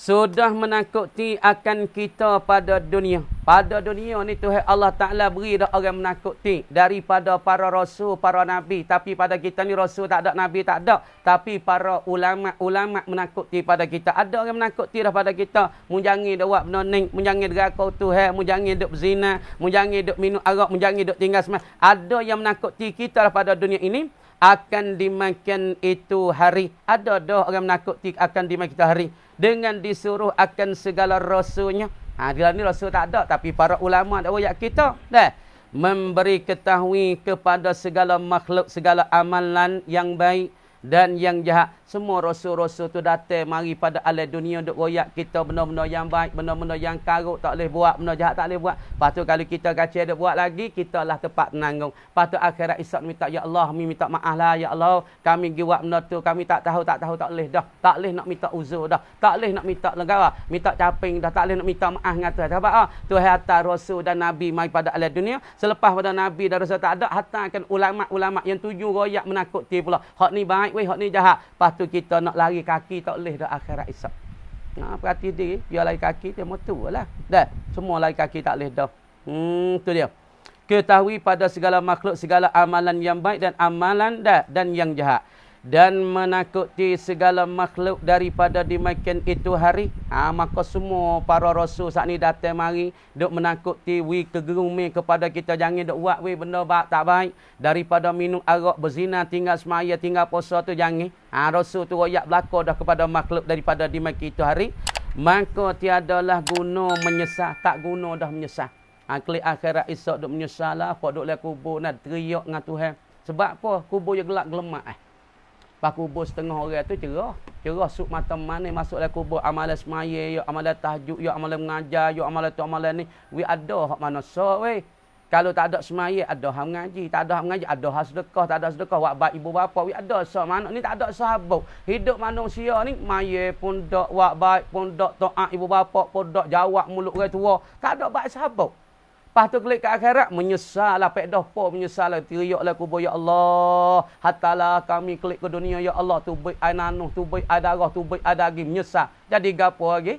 sudah menakuti akan kita pada dunia. Pada dunia ni Tuhan Allah Ta'ala beri dah orang menakuti daripada para rasul, para nabi. Tapi pada kita ni rasul tak ada, nabi tak ada. Tapi para ulama menakuti pada kita. Ada orang menakuti dah pada kita. Mu jangan dah buat benda ni, mu jangan derakau Tuhan, mu jangan duk berzina, mu jangan duk minum arak, mu jangan duk tinggal semai. Ada yang menakuti kita dah pada dunia ini. Akan dimakan itu hari. Ada dah orang menakuti akan dimakan itu hari. Dengan disuruh akan segala rasulnya. Dalam ni rasul tak ada. Tapi para ulama dah royak kita. Dah. Memberi ketahui kepada segala makhluk, segala amalan yang baik dan yang jahat. Semua rasul-rasul tu datang mari pada alam dunia duk royak kita benda-benda yang baik, benda-benda yang karuk tak boleh buat, benda jahat tak boleh buat. Lepas tu kalau kita kacau duk buat lagi, kita lah tempat menanggung. Lepas tu akhirat Isa minta, ya Allah, kami minta maaf lah, ya Allah, kami pergi buat benda tu, kami tak tahu, tak boleh dah. Tak boleh nak minta uzur dah. Tak boleh nak minta negara, minta caping dah, tak boleh nak minta maaf dengan Tuhan. Sebab Tuhan hantar rasul dan nabi mari pada alam dunia. Selepas pada nabi dan rasul tak ada, hantarkan ulama-ulama yang tuju royak menakuti pula. Hak ni baik weh, hak ni jahat. Lepas tu kita nak lari kaki tak boleh dah akhirat Isa. Perhati diri, dia lari kaki dia motu lah. Dah, semua lari kaki tak boleh dah. Tu dia. Ketahui pada segala makhluk segala amalan yang baik dan amalan dan yang jahat. Dan menakuti segala makhluk daripada dimakan itu hari. Maka semua para rasul saat ni datang mari duk menakuti wi kegerumi kepada kita, jangan duk buat wi benda tak baik, daripada minum arak, berzina, tinggal semaya, tinggal puasa tu jangan. Rasul tu royak belaka dah kepada makhluk daripada dimakan itu hari. Maka tiadalah guna menyesal, tak guna dah menyesal. Klik akhirat esok duk menyesal lah, apa duk le kubur nak teriak dengan Tuhan. Sebab apa? Kubur je gelap gelemak Pak kubur setengah orang tu cerah. Cerah suk mata mana masuk dalam kubur, amalan semaya, ya amalan tahajud, ya amalan mengajar, ya amalan tu amalan ni. We ada hak mana so we. Kalau tak ada semaya, ada hak mengaji, tak ada hak mengaji, ada hak sedekah, tak ada sedekah, buat baik ibu bapa, we ada so mana ni tak ada sahabat. Hidup manusia ni maya pun dak, buat baik pun dak, taat ibu bapa pun dak, jawab mulut orang tua, tak ada baik sahabat. Lepas tu klik ke akhirat, menyesal lah, pek dah po, menyesal lah, teriak lah kubur, ya Allah, hatalah kami klik ke dunia, ya Allah, tu baik air nanuh, tu baik air darah, tu baik air daging, menyesal. Jadi gapo lagi?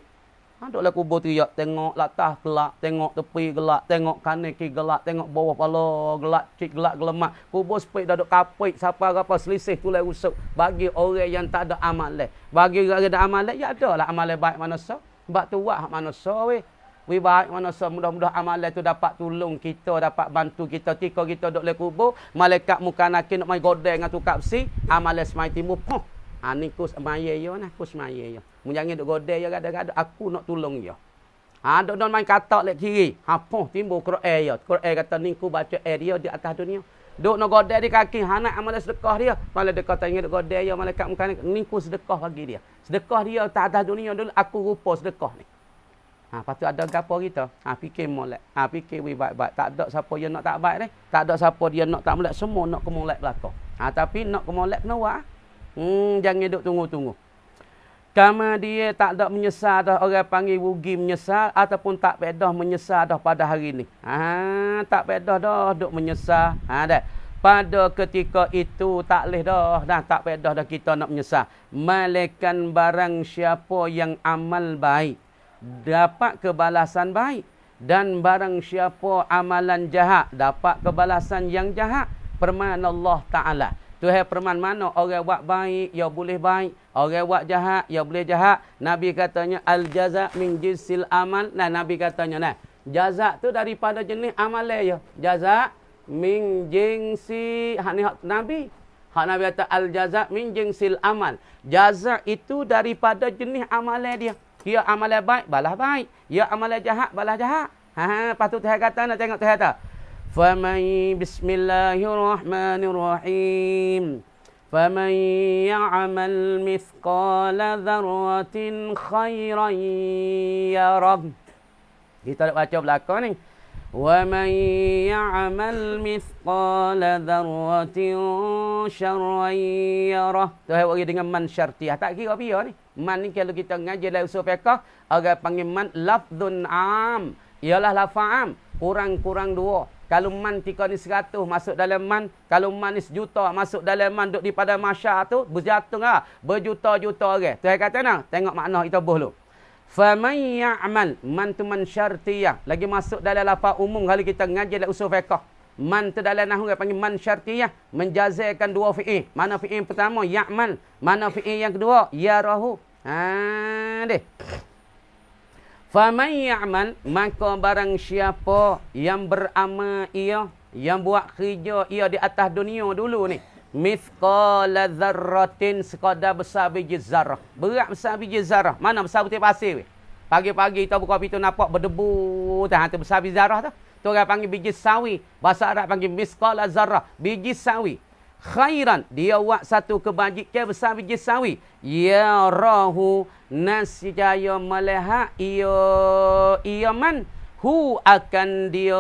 Duduklah kubur teriak, tengok latah gelap, tengok tepi gelap, tengok kanan kiri gelap, tengok bawah pala gelap, cik gelap gelemak. Kubur sepik dah duk kapit, siapa apa selisih tu lah rusuk. Bagi orang yang tak ada amalan. Bagi orang yang ada amalan, ya ada lah amalan baik manusia. Sebab tu buat hak manusia weh. We baik manusia, mudah-mudah amalan tu dapat tolong kita, dapat bantu kita. Tika kita duduk le kubur, malaikat muka nakin nak main godeng dengan tukar besi, amalan semai timbul, poh. Ni kus maya yo nah, kus maya yo. Mu jangan duk godeng ya gada-gada, aku nak tolong yo. Duk main katak lek kiri. Poh timbul Quran yo. Quran kata ni ku baca dia di atas dunia. Duk nak godeng di kaki, nak amalan sedekah dia. Malah dekat tanya duk godeng yo, malaikat muka ni ku sedekah bagi dia. Sedekah dia atas dunia dulu, aku rupa sedekah ni. Lepas tu ada gapo kita. Fikir molek. Fikir baik-baik. Tak ada siapa yang nak tak baik ni. Tak ada siapa dia nak tak molek. Semua nak ke molek belaka. Tapi nak ke molek kena buat. Jangan duk tunggu-tunggu. Kama dia tak ada menyesal dah. Orang panggil rugi menyesal. Ataupun tak pedah menyesal dah pada hari ni. Tak pedah dah duk menyesal. Dah. Pada ketika itu tak boleh dah. Tak pedah dah kita nak menyesal. Malaikan barang siapa yang amal baik, dapat kebalasan baik, dan barang siapa amalan jahat dapat kebalasan yang jahat. Firman Allah Ta'ala, Tuhan firman mana orang buat baik ya boleh baik, orang buat jahat ya boleh jahat. Nabi katanya al jaza min jinsil amal. Nabi katanya jaza tu daripada jenis amalan ya. Jaza min jinsi hak Nabi. Hak Nabi kata al jaza min jinsil amal. Jaza itu daripada jenis amalan dia. Dia amalan baik, balas baik. Ya amalan jahat, balas jahat. Patut Tuhan kata, nak tengok Tuhan kata. Faman bismillahirrahmanirrahim. Faman ya'mal mithqala dzarratin khairan yarah. Kita nak baca belakang ni. Wa man ya'mal mithqala dzarratin syarran yarah. Tuhan bagi dengan man syartiyah. Tak kira apa ni. Man ni kalau kita ngaji dalam usul fiqh, orang panggil man lafzun am. Ialah lafaz am. Kurang-kurang dua. Kalau man tika ni 100 masuk dalam man. Kalau man ni 1 juta masuk dalam man. Duduk di pada masyarakat tu. Berjatuh lah. Berjuta-juta orang. Tuhan kata nak. Tengok makna kita dulu. Faman ya'mal, man tu man syartiyah. Lagi masuk dalam lafaz umum kalau kita ngaji dalam usul fiqh. Man tu dalam nahwu panggil man syartiyah, menjazakan dua fi'il. Mana fi'il pertama ya'mal, mana fi'il yang kedua yarahu. Deh. Faman ya'mal, maka barang siapa yang beramal ia, yang buat kerja ia di atas dunia dulu ni, mithqala dzarratin, sekadar besar biji zarah. Berat besar biji zarah. Mana besar putih pasir? Pagi-pagi kita buka pintu nampak berdebu. Tu besar biji zarah tu. Tu orang panggil biji sawi. Bahasa Arab panggil mithqala zarrah, biji sawi. Khairan, dia buat satu kebajikan besar biji sawi. Ya rahu, nasjaya melihat ia man hu, akan dia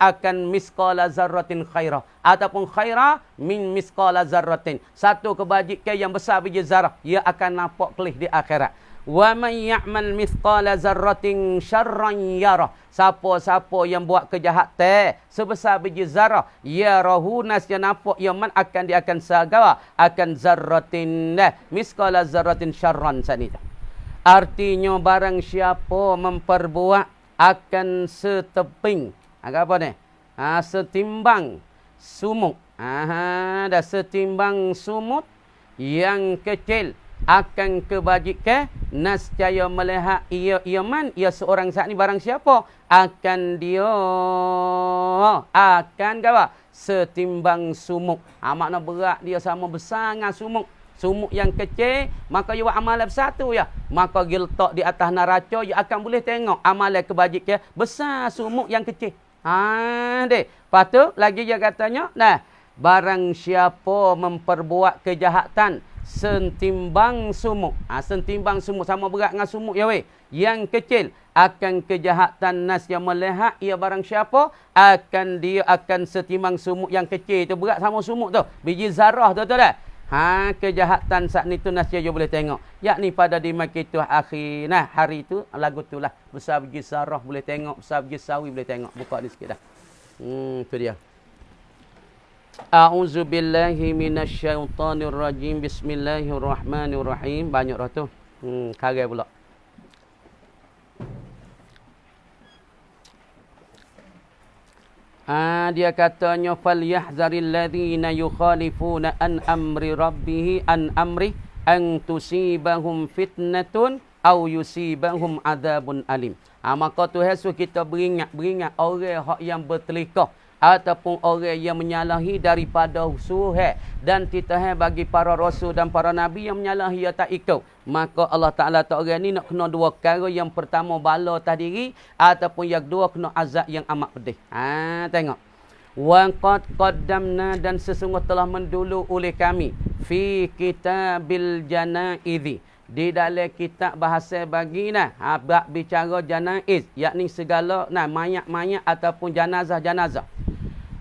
akan misqala zarratin khairah, ataupun khairah min misqala zarratin, satu kebajikan yang besar biji zarah, ia akan nampak kelih di akhirat. Wa man ya'mal mithqala zarratin syarran yarah, siapa-siapa yang buat kejahatan sebesar biji zarah, ya rahu, nas dia nampak ya man, dia akan sagara akan zarratin mithqala zarratin syarran sanita. Artinya barang siapa memperbuat akan seteping, apa ni? Setimbang sumut. Dah setimbang sumut yang kecil akan kebajikan, nascaya melihat ia man, ia seorang saat ni barang siapa akan dia akan apa? Setimbang sumuk. Makna berat dia sama besar dengan sumuk. Sumuk yang kecil, maka ia buat amalan besar tu ya. Maka dia letak di atas neraca, ia akan boleh tengok amalan kebajikan besar sumuk yang kecil. Dek. Lepas tu lagi dia katanya, barang siapa memperbuat kejahatan sentimbang sumuk. Sentimbang sumuk sama berat dengan sumuk ya weh. Yang kecil akan kejahatan nas yang melihat ia barang siapa dia akan setimbang sumuk yang kecil tu, berat sama sumuk tu. Biji zarah tu dah. Kejahatan saat ni tu nasya boleh tengok. Yakni pada di makituh akhir. Hari tu lagu tu lah. Besar biji zarah boleh tengok, besar biji sawi boleh tengok. Buka ni sikit dah. Tu dia. A'udzu billahi minasyaitonir rajim. Bismillahirrahmanirrahim. Banyak dah tu. Karai pula. Dia katanya falyahzaril ladzina yukhalifuna an amri rabbih an amri an tusibahum fitnatun aw yusibahum adzabun alim. Maka Tuhan suruh kita beringat orang hak yang bertelikah ataupun orang yang menyalahi daripada suruh dan titah bagi para rasul dan para nabi yang menyalahi ia tak ikut. Maka Allah Ta'ala tak orang ni nak kena dua perkara. Yang pertama bala atas diri, ataupun yang kedua kena azab yang amat pedih. Tengok. Wa qad qaddamna, dan sesungguh telah mendulu oleh kami fi kitabil janaizi, di dalam kitab bahasa bagi bab bicara janaiz, yakni segala mayat-mayat ataupun janazah-janazah.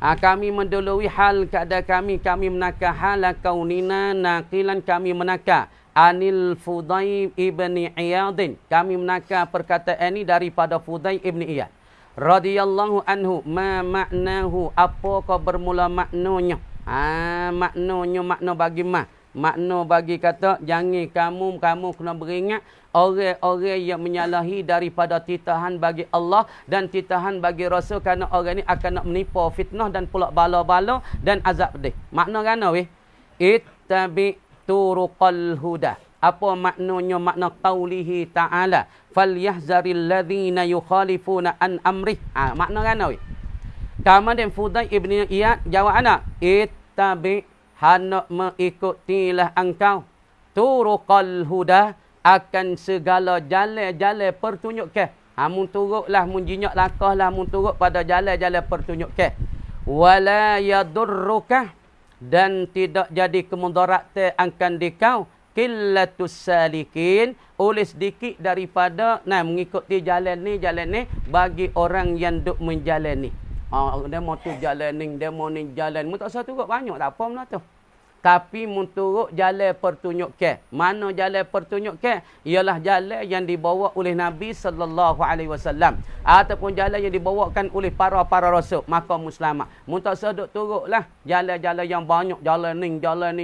Kami mendului hal keadaan kami menakar hal kaunina naqilan, kami menakar anil Fudail ibni Iyadin, kami menakar perkataan ini daripada Fudail ibni Iyad radhiyallahu anhu. Ma maknahu, apakah bermula maknanya? Maknanya makna bagi makna bagi kata jangan kamu kena beringat orang-orang yang menyalahi daripada titahan bagi Allah dan titahan bagi Rasul, kerana orang ni akan nak menipu, fitnah dan pula bala-bala dan azab pedih. Makna kan weh? Ittabi turuqal huda. Apa maknanya? Makna qaulihi ta'ala falyahzaril ladzina yukhalifuna an amrih. Makna kan weh? Kemudian Fudail ibn Iyad jawab anak, ittabi, hendak mengikutilah engkau turuqal huda, akan segala jalan-jalan pertunjuk ke. Mun turutlah, mun jinyak lakahlah, mun turut pada jalan-jalan pertunjuk ke. Wala yadurruka, dan tidak jadi kemudaratan akan dikau qillatus salikin, oleh sedikit daripada mengikuti jalan ni bagi orang yang duk menjalani. Demo tu jalan ni, demo ni jalan. Mu tak usah turut banyak, tak apa lah tu. Tapi munturuk jalan pertunjuk ke. Mana jalan pertunjuk ke? Ialah jalan yang dibawa oleh Nabi sallallahu alaihi wasallam ataupun jalan yang dibawakan oleh para rasul, maka muslimat. Mun tak seduk turuklah jalan-jalan yang banyak, jalan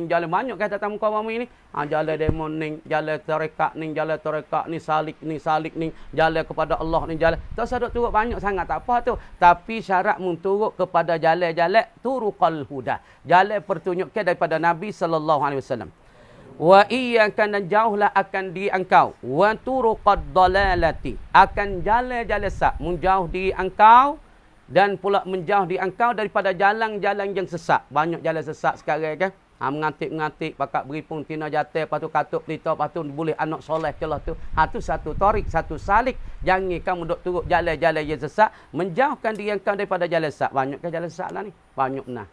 jalan banyak kata tamu kau mami ni. Jalan demon ni, jalan tarekat ni, salik ni, jalan kepada Allah ni, jalan. Tak seduk turuk banyak sangat tak apa tu. Tapi syarat mun turuk kepada jalan-jalan turuqal huda. Jalan pertunjuk ke daripada Nabi sallallahu alaihi wasallam. Wa iyyaka dan jauhlah akan di engkau wa turuqad dalalati, akan jalan-jalan sesat, menjauh di engkau dan pula menjauh di engkau daripada jalan-jalan yang sesat. Banyak jalan sesat sekarang kan. Mengantik-mengantik, pakat beripung tina jatuh, lepas tu katuk pelita, lepas tu boleh anak soleh celah tu. Tu satu tarik, satu salik. Jangan kamu duk turut jalan-jalan yang sesat, menjauhkan diri engkau daripada jalan sesat. Banyak kan jalan sesat lah ni? Banyak nah.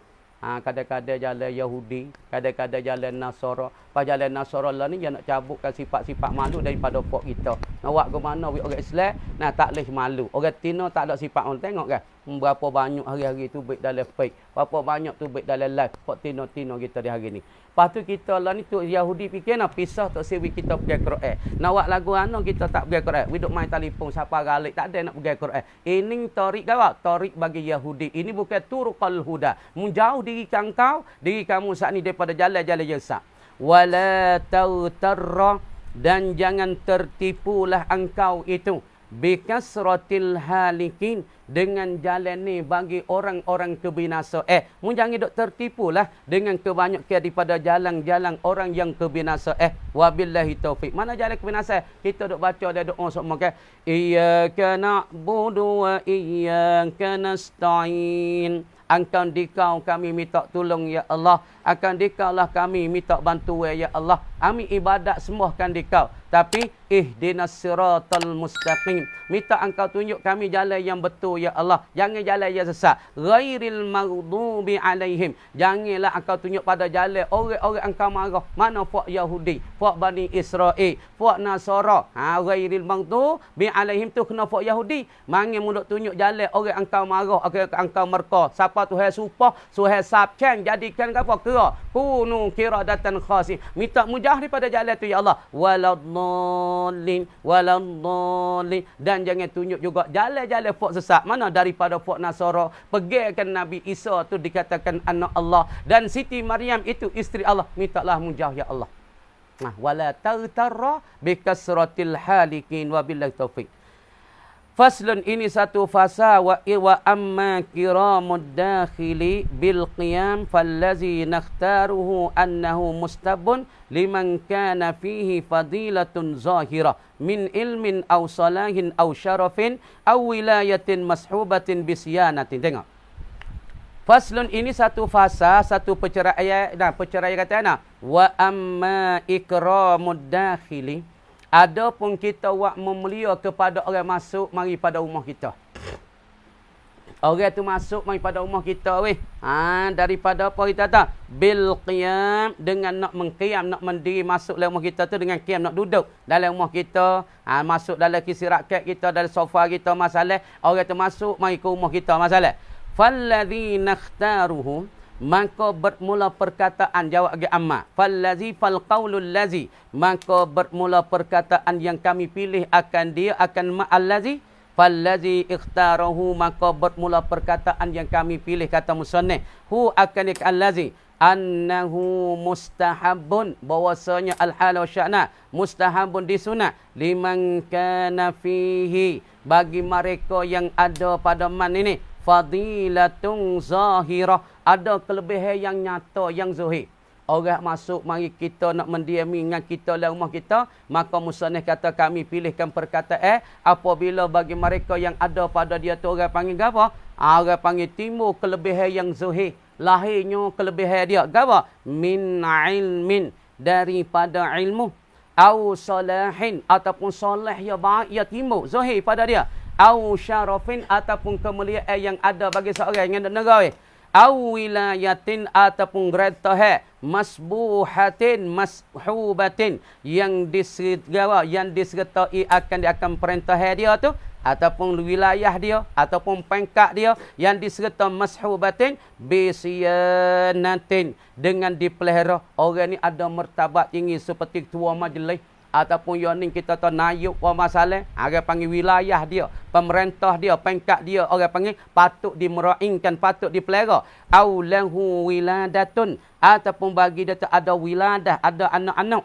Kadang-kadang jalan Yahudi, kadang-kadang jalan Nasara. Pas jalan Nasara lah ni, dia nak cabutkan sifat-sifat malu daripada pok kita. Nak buat ke mana, orang Islam, tak boleh malu. Orang Tino tak ada sifat. Orang tengok kan, berapa banyak hari-hari tu baik dalam fake. Berapa banyak tu baik dalam live. Pok Tino-Tino kita di hari ni. Lepas tu kita lah ni, tu Yahudi fikir nak pisah tak sewi kita pergi Quran. Nak buat lagu anak kita tak pergi Quran. We duk main telefon, siapa galik, tak ada nak pergi Quran. Ini tarik apa? Tarik bagi Yahudi. Ini bukan turuqal huda. Menjauh diri kau, diri kamu saat ni daripada jalan-jalan yang sesat. Wala tautarra, dan jangan tertipulah engkau itu bikasratil halikin, dengan jalan ni bagi orang-orang kebinasa. Mun jangan dok tertipulah dengan kebanyakan daripada jalan-jalan orang yang kebinasa. Wabillahi taufik. Mana jalan kebinasa? Kita dok baca dia doa semua kan. Iyyaka na'budu wa iyyaka nasta'in. Akan dikau kami minta tolong ya Allah. Akan dikau lah kami minta bantuan ya Allah. Kami ibadat semua kan dikau. Tapi ihdinas siratal mustaqim. Minta engkau tunjuk kami jalan yang betul ya Allah. Jangan jalan yang sesat. Ghairil maghdubi alaihim. Janganlah engkau tunjuk pada jalan orang-orang engkau marah. Mana fak Yahudi, fak Bani Israel, fak Nasara. Ghairil maghdubi alaihim tu kena fak Yahudi. Mangi munduk tunjuk jalan orang engkau marah, orang engkau murka. Siapa tu hai supah, suhai sabcang, jadikan apa kira. Kunu kiradatan khasi. Minta mujah daripada jalan tu ya Allah. Waladhdallin. Dan jangan tunjuk juga jalan-jalan fak sesat. Mana daripada fak Nasara. Pegikan Nabi Isa tu dikatakan anak Allah. Dan Siti Maryam itu isteri Allah. Mintalah mujah ya Allah. Wala tagtarra bikasratil halikin wabillahi taufiq. Faslun, ini satu fasa wa amma kiramud dakhili bil qiyam fallazi nakhtaruhu annahu mustabun liman kana fihi fadilatun zahirah min ilmin aw salahin aw syarafin aw wilayatin mashubatin bisyanatin. Tengok. Faslun, ini satu fasa, satu perceraian. Perceraian kata ana wa amma ikramud dakhili. Ada pun kita buat memulia kepada orang masuk mari pada rumah kita. Orang tu masuk mari pada rumah kita weh. Daripada apa kita tak? Bil qiyam, dengan nak mengqiyam, nak mendiri masuk dalam rumah kita tu dengan qiyam, nak duduk dalam rumah kita. Masuk dalam kisi rakyat kita, dalam sofa kita masalah. Orang tu masuk mari ke rumah kita masalah. Falladzi nakhtaruhu, maka bermula perkataan, jawab ke amma. Fallazi fal qaulul lazi, maka bermula perkataan yang kami pilih akan dia, akan ma'allazi. Fallazi ikhtarahu, maka bermula perkataan yang kami pilih, kata musannif. Hu akan allazi annahu mustahabun, bahwasanya al-hal wa sya'na mustahabun disunat liman kana fihi, bagi mereka yang ada pada man ini fadilatun zahirah, ada kelebihan yang nyata, yang zahir. Orang masuk mari kita nak mendiami dengan kita dalam rumah kita, maka musannif kata kami pilihkan perkataan apabila bagi mereka yang ada pada dia tu orang panggil apa? Orang panggil timbul kelebihan yang zahir, lahirnya kelebihan dia apa? Min ilmin, daripada ilmu, au salahin, ataupun soleh ya baik ya timbul zahir pada dia, au syarafin, ataupun kemuliaan yang ada bagi seorang yang negara, Au wilayatin ataupun geretahe masbuhatin mashubatin yang disertai akan perintah dia tu, ataupun wilayah dia ataupun pangkat dia yang disertai mashubatin bisyanatin dengan dipelihara. Orang ni ada martabat tinggi seperti ketua majlis ataupun yang ni kita tahu nayub wa masalah, orang panggil wilayah dia, pemerintah dia, pangkat dia, orang panggil patut dimeraingkan, patut dipelihara. Au lahu wiladatun ataupun bagi dia tu ada wiladah, ada anak-anak.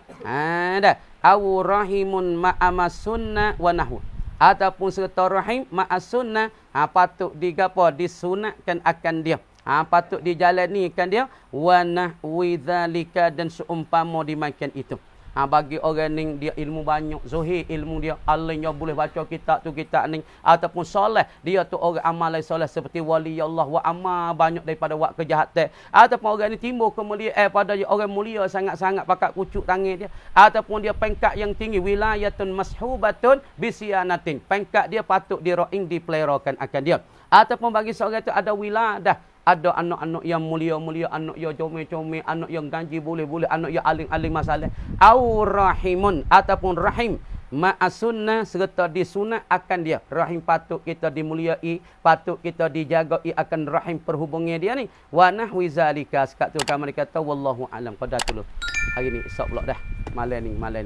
Dah. Au rahimun ma'ama sunnah wa nahwu. Ataupun serta rahim ma'as sunnah, patut digapo disunatkan akan dia. Patut dijalanikan dia wa nahwi dzalika dan seumpama dimakan itu. Bagi orang ni dia ilmu banyak, zuhir ilmu dia, alimnya boleh baca kitab tu kitab ni, ataupun soleh, dia tu orang amal soleh seperti wali Allah wa amal banyak daripada buat kejahatan, ataupun orang ni timbul kemuliaan pada orang mulia sangat-sangat pakat kucuk tangan dia, ataupun dia pangkat yang tinggi, wilayatun mashubatun bisyanatin, pangkat dia patut diraing dipeliharakan akan dia. Ataupun bagi seorang itu ada wiladah, ada anak-anak yang mulia-mulia, anak yang comel-comel, anak yang ganji boleh-boleh, anak yang alim-alim masalah. Au rahimun ataupun rahim ma'as sunnah serta disunat akan dia. Rahim patut kita dimuliai, patut kita dijagai akan rahim perhubungan dia ni. Wa nahwi zalika. Sekat tu kami kata wallahu alam. Pada dulu. Hari ni esok pula dah. Malam ni.